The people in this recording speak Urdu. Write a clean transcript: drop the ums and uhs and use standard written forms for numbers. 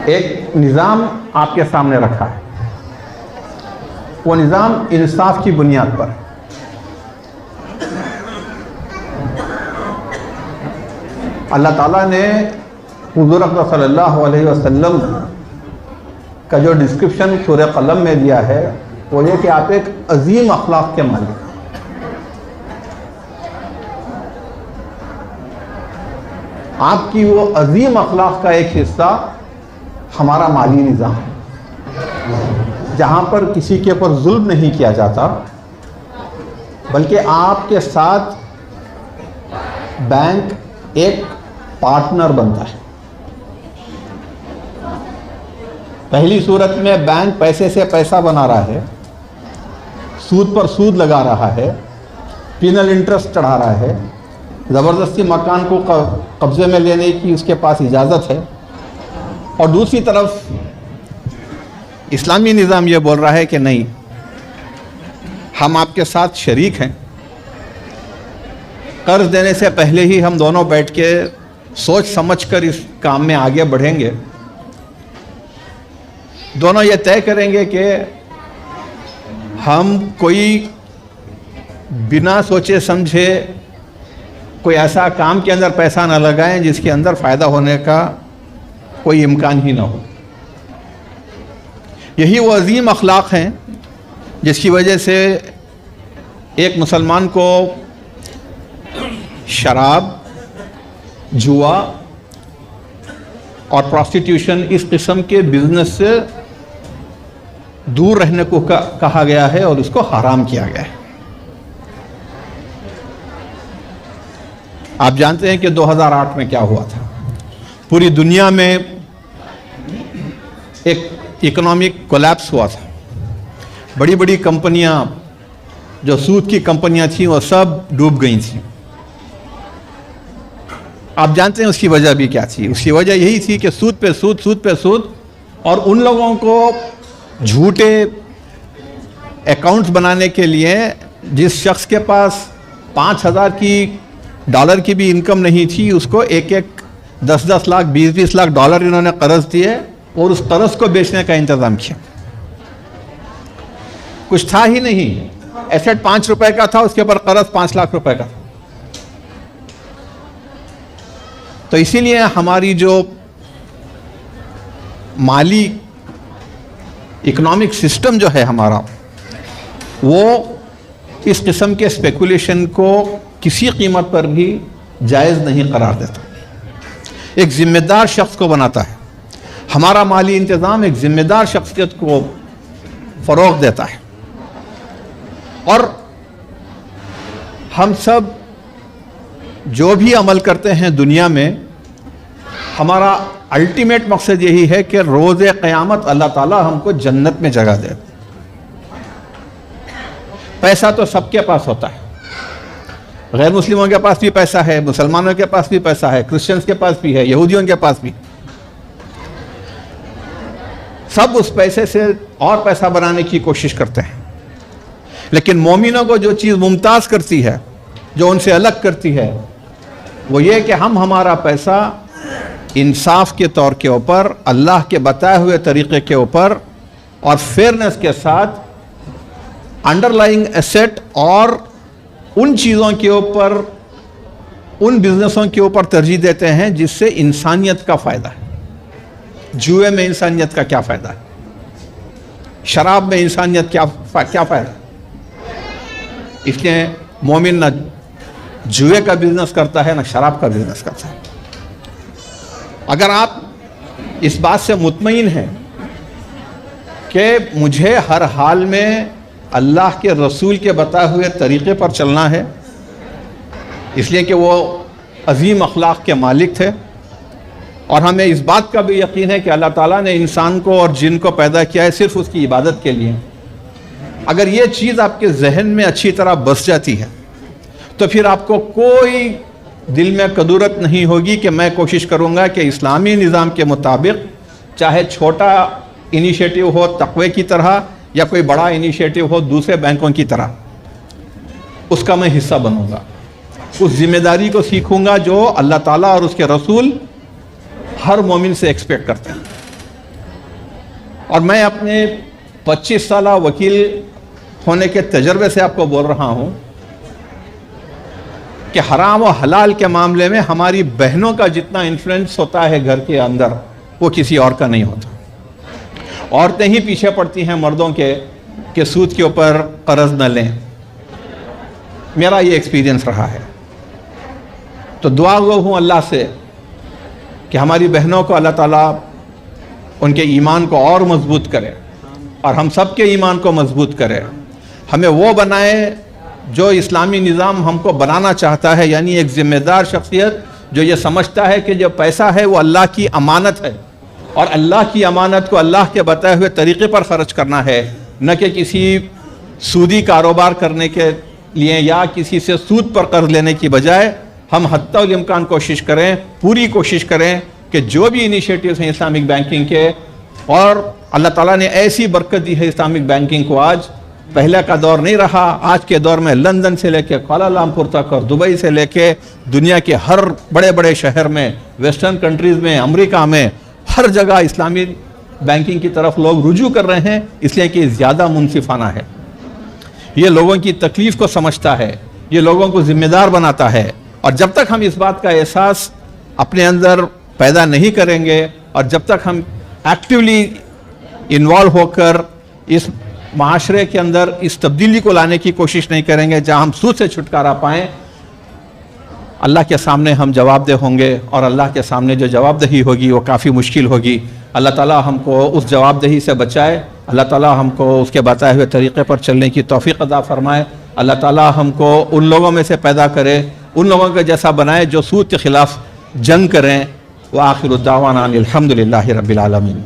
ایک نظام آپ کے سامنے رکھا ہے. وہ نظام انصاف کی بنیاد پر. اللہ تعالیٰ نے حضور اکرم صلی اللہ علیہ وسلم کا جو ڈسکرپشن سورہ قلم میں دیا ہے وہ یہ کہ آپ ایک عظیم اخلاق کے مالک ہیں. آپ کی وہ عظیم اخلاق کا ایک حصہ ہمارا مالی نظام ہے، جہاں پر کسی کے اوپر ظلم نہیں کیا جاتا، بلکہ آپ کے ساتھ بینک ایک پارٹنر بنتا ہے. پہلی صورت میں بینک پیسے سے پیسہ بنا رہا ہے، سود پر سود لگا رہا ہے، پینل انٹرسٹ چڑھا رہا ہے، زبردستی مکان کو قبضے میں لینے کی اس کے پاس اجازت ہے. اور دوسری طرف اسلامی نظام یہ بول رہا ہے کہ نہیں، ہم آپ کے ساتھ شریک ہیں، قرض دینے سے پہلے ہی ہم دونوں بیٹھ کے سوچ سمجھ کر اس کام میں آگے بڑھیں گے. دونوں یہ طے کریں گے کہ ہم کوئی بنا سوچے سمجھے کوئی ایسا کام کے اندر پیسہ نہ لگائیں جس کے اندر فائدہ ہونے کا کوئی امکان ہی نہ ہو. یہی وہ عظیم اخلاق ہیں جس کی وجہ سے ایک مسلمان کو شراب، جوا اور پراسٹیٹیوشن اس قسم کے بزنس سے دور رہنے کو کہا گیا ہے اور اس کو حرام کیا گیا ہے. آپ جانتے ہیں کہ 2008 میں کیا ہوا تھا. پوری دنیا میں ایک اکنامک کولیپس ہوا تھا. بڑی بڑی کمپنیاں جو سود کی کمپنیاں تھیں وہ سب ڈوب گئی تھیں. آپ جانتے ہیں اس کی وجہ بھی کیا تھی. اس کی وجہ یہی تھی کہ سود پہ سود، سود پہ سود، اور ان لوگوں کو جھوٹے اکاؤنٹس بنانے کے لیے جس شخص کے پاس $5,000 کی بھی انکم نہیں تھی اس کو 10 لاکھ 20 لاکھ ڈالر انہوں نے قرض دیے اور اس قرض کو بیچنے کا انتظام کیا. کچھ تھا ہی نہیں، ایسٹ 5 روپے کا تھا، اس کے اوپر قرض 5 لاکھ روپے کا تھا. تو اسی لیے ہماری جو مالی اکنامک سسٹم جو ہے ہمارا، وہ اس قسم کے اسپیکولیشن کو کسی قیمت پر بھی جائز نہیں قرار دیتا. ایک ذمہ دار شخص کو بناتا ہے. ہمارا مالی انتظام ایک ذمہ دار شخصیت کو فروغ دیتا ہے. اور ہم سب جو بھی عمل کرتے ہیں دنیا میں، ہمارا الٹیمیٹ مقصد یہی ہے کہ روز قیامت اللہ تعالیٰ ہم کو جنت میں جگہ دے. پیسہ تو سب کے پاس ہوتا ہے، غیر مسلموں کے پاس بھی پیسہ ہے، مسلمانوں کے پاس بھی پیسہ ہے، کرسچنز کے پاس بھی ہے، یہودیوں کے پاس بھی. سب اس پیسے سے اور پیسہ بنانے کی کوشش کرتے ہیں. لیکن مومنوں کو جو چیز ممتاز کرتی ہے، جو ان سے الگ کرتی ہے، وہ یہ کہ ہمارا پیسہ انصاف کے طور کے اوپر، اللہ کے بتائے ہوئے طریقے کے اوپر اور فیئرنس کے ساتھ انڈر لائنگ ایسٹ اور ان چیزوں کے اوپر، ان بزنسوں کے اوپر ترجیح دیتے ہیں جس سے انسانیت کا فائدہ ہے. جوئے میں انسانیت کا کیا فائدہ ہے؟ شراب میں انسانیت کیا فائدہ ہے؟ اس لیے مومن نہ جوئے کا بزنس کرتا ہے نہ شراب کا بزنس کرتا ہے. اگر آپ اس بات سے مطمئن ہیں کہ مجھے ہر حال میں اللہ کے رسول کے بتائے ہوئے طریقے پر چلنا ہے، اس لیے کہ وہ عظیم اخلاق کے مالک تھے، اور ہمیں اس بات کا بھی یقین ہے کہ اللہ تعالیٰ نے انسان کو اور جن کو پیدا کیا ہے صرف اس کی عبادت کے لیے. اگر یہ چیز آپ کے ذہن میں اچھی طرح بس جاتی ہے تو پھر آپ کو کوئی دل میں کدورت نہیں ہوگی کہ میں کوشش کروں گا کہ اسلامی نظام کے مطابق، چاہے چھوٹا انیشیٹو ہو تقوی کی طرح یا کوئی بڑا انیشیٹو ہو دوسرے بینکوں کی طرح، اس کا میں حصہ بنوں گا. اس ذمہ داری کو سیکھوں گا جو اللہ تعالیٰ اور اس کے رسول ہر مومن سے ایکسپیکٹ کرتے ہیں. اور میں اپنے 25 سالہ وکیل ہونے کے تجربے سے آپ کو بول رہا ہوں کہ حرام و حلال کے معاملے میں ہماری بہنوں کا جتنا انفلوئنس ہوتا ہے گھر کے اندر وہ کسی اور کا نہیں ہوتا. عورتیں ہی پیچھے پڑتی ہیں مردوں کے کہ سود کے اوپر قرض نہ لیں. میرا یہ ایکسپیرینس رہا ہے. تو دعا گو ہوں اللہ سے کہ ہماری بہنوں کو اللہ تعالیٰ ان کے ایمان کو اور مضبوط کرے اور ہم سب کے ایمان کو مضبوط کرے. ہمیں وہ بنائے جو اسلامی نظام ہم کو بنانا چاہتا ہے, یعنی ایک ذمہ دار شخصیت جو یہ سمجھتا ہے کہ جو پیسہ ہے وہ اللہ کی امانت ہے اور اللہ کی امانت کو اللہ کے بتائے ہوئے طریقے پر خرچ کرنا ہے, نہ کہ کسی سودی کاروبار کرنے کے لیے یا کسی سے سود پر قرض لینے کی بجائے ہم حتی الامکان کوشش کریں, پوری کوشش کریں کہ جو بھی انیشیٹیوز ہیں اسلامک بینکنگ کے, اور اللہ تعالیٰ نے ایسی برکت دی ہے اسلامک بینکنگ کو, آج پہلے کا دور نہیں رہا. آج کے دور میں لندن سے لے کے کوالالمپور تک اور دبئی سے لے کے دنیا کے ہر بڑے بڑے شہر میں, ویسٹرن کنٹریز میں, امریکہ میں, ہر جگہ اسلامی بینکنگ کی طرف لوگ رجوع کر رہے ہیں, اس لیے کہ زیادہ منصفانہ ہے. یہ لوگوں کی تکلیف کو سمجھتا ہے, یہ لوگوں کو ذمہ دار بناتا ہے. اور جب تک ہم اس بات کا احساس اپنے اندر پیدا نہیں کریں گے اور جب تک ہم ایکٹیولی انوالو ہو کر اس معاشرے کے اندر اس تبدیلی کو لانے کی کوشش نہیں کریں گے جہاں ہم سود سے چھٹکارا پائیں, اللہ کے سامنے ہم جواب دہ ہوں گے. اور اللہ کے سامنے جو جواب دہی ہوگی وہ کافی مشکل ہوگی. اللہ تعالیٰ ہم کو اس جواب دہی سے بچائے. اللہ تعالیٰ ہم کو اس کے بتائے ہوئے طریقے پر چلنے کی توفیق عطا فرمائے. اللہ تعالیٰ ہم کو ان لوگوں میں سے پیدا کرے, ان لوگوں کے جیسا بنائے جو سود کے خلاف جنگ کریں. وآخر الدعوانا الحمد للہ رب العالمین.